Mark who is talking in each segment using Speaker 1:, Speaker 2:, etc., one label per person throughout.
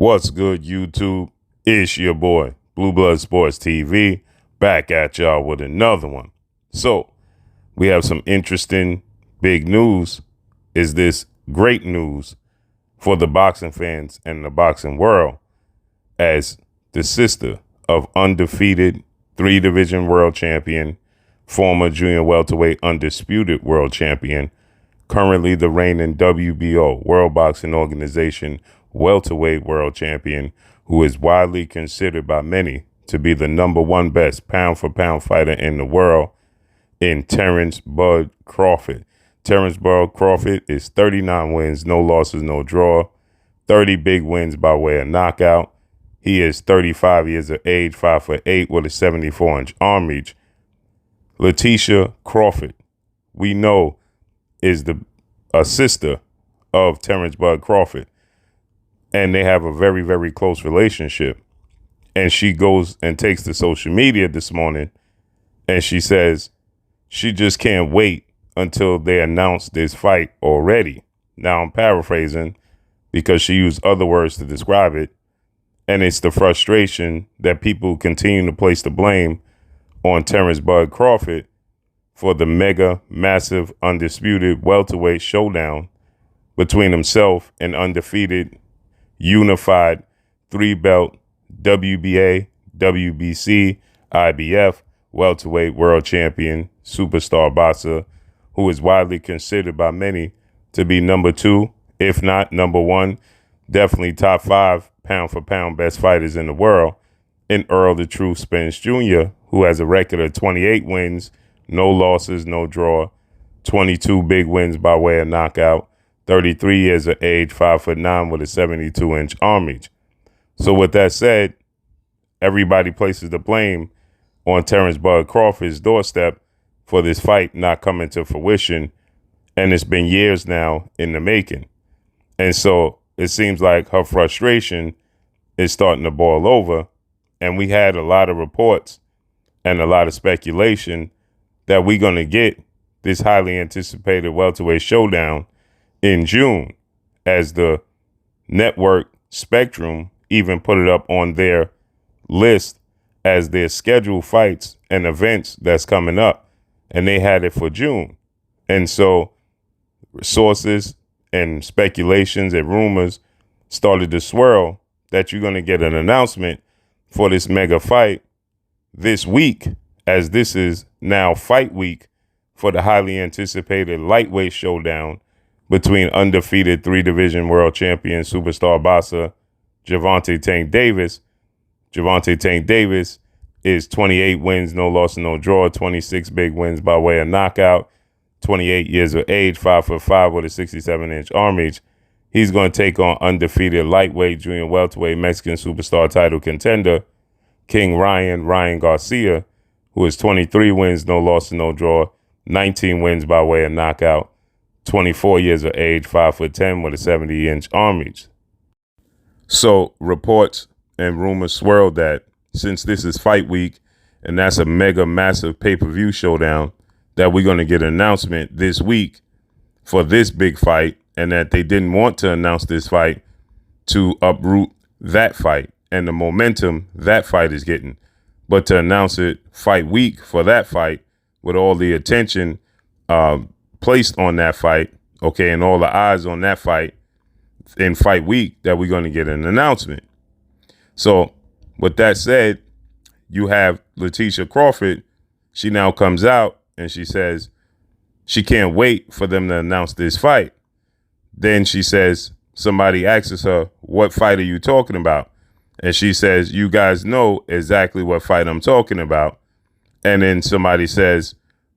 Speaker 1: What's good, YouTube? It's your boy, Blue Blood Sports TV, back at y'all with another one. So, we have some interesting big news. Is this great news for the boxing fans and the boxing world, as the sister of undefeated 3-division world champion, former junior welterweight undisputed world champion, currently the reigning WBO, World Boxing Organization welterweight world champion, who is widely considered by many to be the #1 best pound-for-pound fighter in the world, in Terence Bud Crawford. Terence Bud Crawford is 39 wins, no losses, no draw, 30 big wins by way of knockout. He is 35 years of age, 5'8", with a 74-inch arm reach. LATISHA Crawford, we know, is a sister of Terence Bud Crawford, and they have a very, very close relationship. And she goes and takes to social media this morning, and she says she just can't wait until they announce this fight already. Now, I'm paraphrasing because she used other words to describe it, and it's the frustration that people continue to place the blame on Terence Bud Crawford for the mega, massive, undisputed welterweight showdown between himself and undefeated, unified 3-belt WBA, WBC, IBF welterweight world champion, superstar boxer, who is widely considered by many to be #2, if not #1, definitely top 5 pound-for-pound best fighters in the world, in Errol the Truth Spence Jr., who has a record of 28 wins, no losses, no draw, 22 big wins by way of knockout, 33 years of age, 5'9", with a 72-inch arm reach. So with that said, everybody places the blame on Terence Bud Crawford's doorstep for this fight not coming to fruition, and it's been years now in the making. And so it seems like her frustration is starting to boil over, and we had a lot of reports and a lot of speculation that we're going to get this highly anticipated welterweight showdown in June, as the network Spectrum even put it up on their list as their scheduled fights and events that's coming up, and they had it for June. And so sources and speculations and rumors started to swirl that you're going to get an announcement for this mega fight this week, as this is now fight week for the highly anticipated lightweight showdown between undefeated 3-division world champion superstar boxer Gervonta Tank Davis. Gervonta Tank Davis is 28 wins, no loss, no draw, 26 big wins by way of knockout, 28 years of age, 5'5", with a 67-inch arm reach. He's going to take on undefeated lightweight junior welterweight Mexican superstar title contender King Ryan Garcia, who is 23 wins, no loss, no draw, 19 wins by way of knockout, 24 years of age, 5'10", with a 70-inch arm reach. So reports and rumors swirled that since this is fight week and that's a mega massive pay-per-view showdown, that we're going to get an announcement this week for this big fight, and that they didn't want to announce this fight to uproot that fight and the momentum that fight is getting, but to announce it fight week for that fight with all the attention placed on that fight, okay, and all the eyes on that fight in fight week, that we're going to get an announcement. So with that said, you have LATISHA Crawford. She now comes out and she says she can't wait for them to announce this fight. Then she says, somebody asks her, what fight are you talking about? And she says, you guys know exactly what fight I'm talking about. And then somebody says,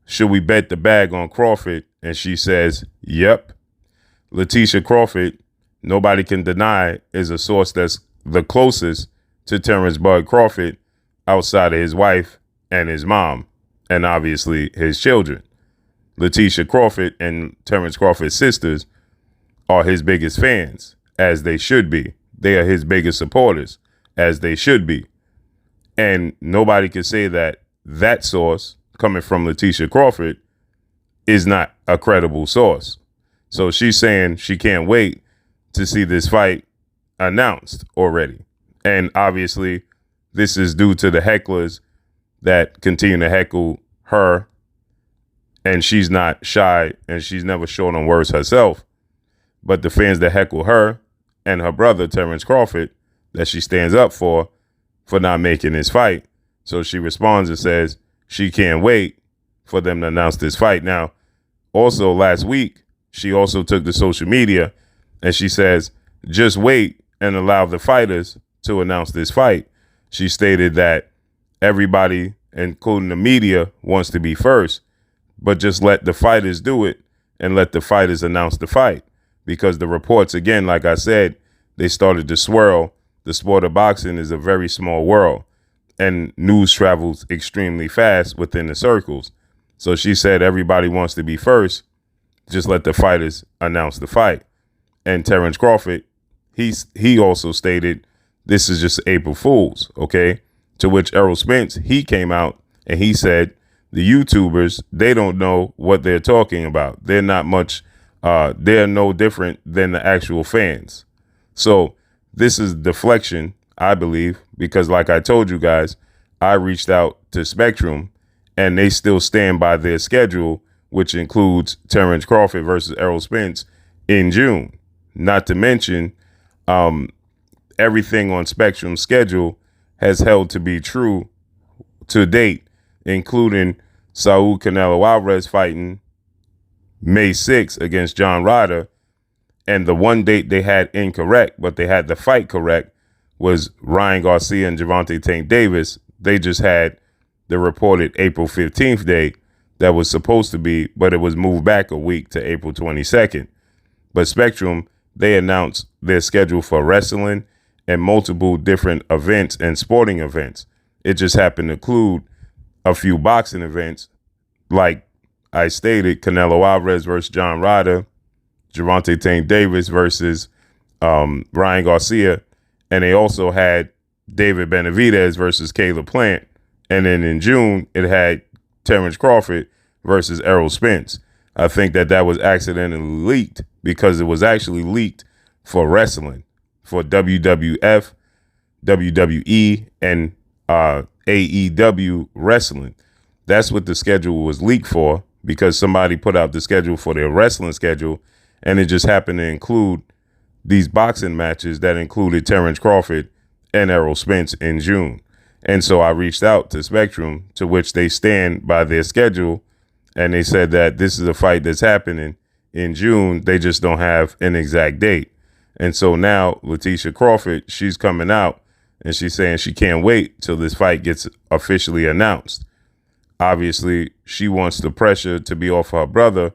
Speaker 1: should we bet the bag on Crawford? And she says, yep. LATISHA Crawford, nobody can deny, is a source that's the closest to Terence Bud Crawford outside of his wife and his mom, and obviously his children. LATISHA Crawford and Terence Crawford's sisters are his biggest fans, as they should be. They are his biggest supporters, as they should be. And nobody can say that that source coming from LATISHA Crawford is not a credible source. So she's saying she can't wait to see this fight announced already. And obviously, this is due to the hecklers that continue to heckle her. And she's not shy, and she's never short on words herself. But the fans that heckle her and her brother, Terence Crawford, that she stands up for not making this fight. So she responds and says she can't wait for them to announce this fight. Now, also last week, she also took to social media and she says, just wait and allow the fighters to announce this fight. She stated that everybody, including the media, wants to be first, but just let the fighters do it and let the fighters announce the fight. Because the reports, again, like I said, they started to swirl. The sport of boxing is a very small world, and news travels extremely fast within the circles. So she said everybody wants to be first. Just let the fighters announce the fight. And Terence Crawford, he also stated this is just April Fool's, okay? To which Errol Spence, he came out and he said the YouTubers, they don't know what they're talking about. They're not much, they're no different than the actual fans. So this is deflection, I believe, because like I told you guys, I reached out to Spectrum and they still stand by their schedule, which includes Terence Crawford versus Errol Spence in June. Not to mention, everything on Spectrum's schedule has held to be true to date, including Saul Canelo Alvarez fighting May 6th against John Ryder. And the one date they had incorrect, but they had the fight correct, was Ryan Garcia and Gervonta Tank Davis. They just had the reported April 15th date that was supposed to be, but it was moved back a week to April 22nd. But Spectrum, they announced their schedule for wrestling and multiple different events and sporting events. It just happened to include a few boxing events, like I stated, Canelo Alvarez versus John Ryder, Gervonta Tank Davis versus Ryan Garcia, and they also had David Benavidez versus Caleb Plant. And then in June, it had Terence Crawford versus Errol Spence. I think that was accidentally leaked because it was actually leaked for wrestling, for WWF, WWE, and AEW wrestling. That's what the schedule was leaked for, because somebody put out the schedule for their wrestling schedule, and it just happened to include these boxing matches that included Terence Crawford and Errol Spence in June. And so I reached out to Spectrum, to which they stand by their schedule, and they said that this is a fight that's happening in June. They just don't have an exact date. And so now LATISHA Crawford, she's coming out and she's saying she can't wait till this fight gets officially announced. Obviously, she wants the pressure to be off her brother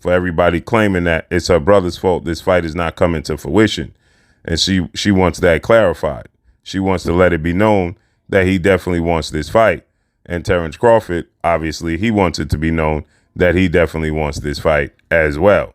Speaker 1: for everybody claiming that it's her brother's fault this fight is not coming to fruition. And she wants that clarified. She wants to let it be known that he definitely wants this fight. And Terence Crawford, obviously, he wants it to be known that he definitely wants this fight as well.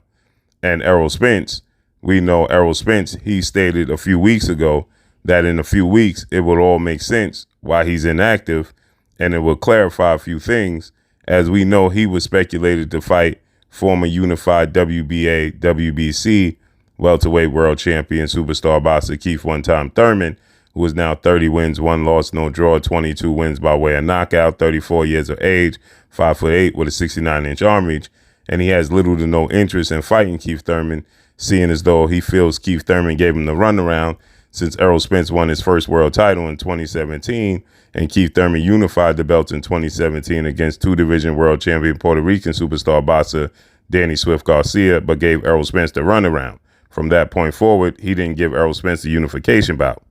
Speaker 1: And Errol Spence, we know Errol Spence, he stated a few weeks ago that in a few weeks, it would all make sense why he's inactive, and it will clarify a few things. As we know, he was speculated to fight former unified WBA, WBC welterweight world champion superstar boxer Keith one-time Thurman, who is now 30 wins, 1 loss, no draw, 22 wins by way of knockout, 34 years of age, 5'8" with a 69-inch arm reach. And he has little to no interest in fighting Keith Thurman, seeing as though he feels Keith Thurman gave him the runaround since Errol Spence won his first world title in 2017, and Keith Thurman unified the belt in 2017 against 2-division world champion Puerto Rican superstar boxer Danny Swift Garcia, but gave Errol Spence the runaround. From that point forward, he didn't give Errol Spence the unification bout.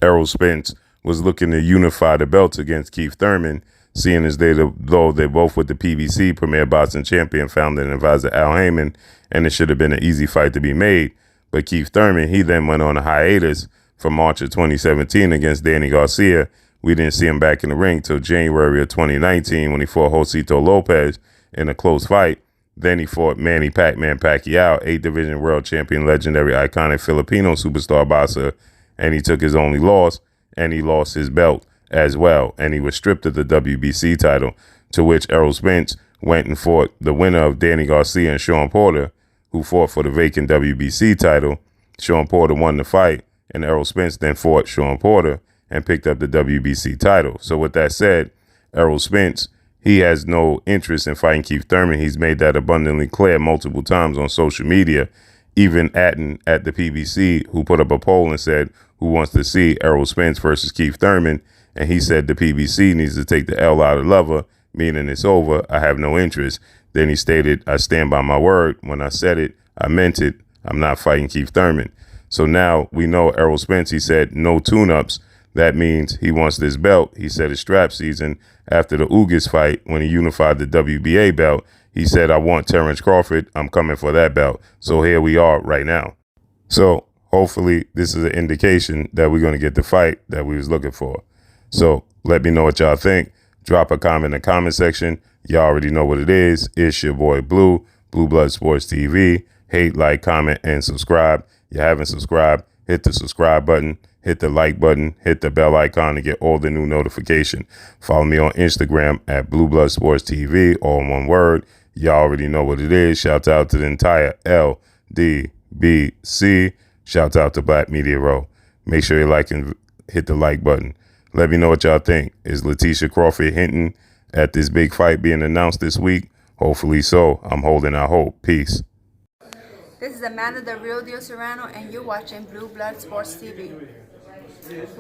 Speaker 1: Errol Spence was looking to unify the belts against Keith Thurman, seeing as though they're both with the PBC, Premier Boxing Champion, founder and advisor Al Heyman, and it should have been an easy fight to be made. But Keith Thurman, he then went on a hiatus from March of 2017 against Danny Garcia. We didn't see him back in the ring till January of 2019 when he fought Josito Lopez in a close fight. Then he fought Manny Pac-Man Pacquiao, 8-division world champion, legendary, iconic Filipino superstar boxer, and he took his only loss, and he lost his belt as well, and he was stripped of the WBC title, to which Errol Spence went and fought the winner of Danny Garcia and Sean Porter, who fought for the vacant WBC title. Sean Porter won the fight, and Errol Spence then fought Sean Porter and picked up the WBC title. So with that said, Errol Spence, he has no interest in fighting Keith Thurman. He's made that abundantly clear multiple times on social media, even at the PBC, who put up a poll and said, who wants to see Errol Spence versus Keith Thurman? And he said the PBC needs to take the L out of lover, meaning it's over. I have no interest. Then he stated, I stand by my word. When I said it, I meant it. I'm not fighting Keith Thurman. So now we know Errol Spence, he said no tune-ups. That means he wants this belt. He said his strap season after the Ugas fight, when he unified the WBA belt, he said, I want Terence Crawford. I'm coming for that belt. So here we are right now. So hopefully this is an indication that we're going to get the fight that we was looking for. So let me know what y'all think. Drop a comment in the comment section. Y'all already know what it is. It's your boy Blue, Blue Blood Sports TV. Hate, like, comment, and subscribe. You haven't subscribed, hit the subscribe button. Hit the like button, hit the bell icon to get all the new notification. Follow me on Instagram at Blue Blood Sports TV, all in one word. Y'all already know what it is. Shout out to the entire LDBC. Shout out to Black Media Row. Make sure you like and hit the like button. Let me know what y'all think. Is LATISHA Crawford hinting at this big fight being announced this week? Hopefully so. I'm holding out hope. Peace.
Speaker 2: This is Amanda, the real deal Serrano, and you're watching Blue Blood Sports TV.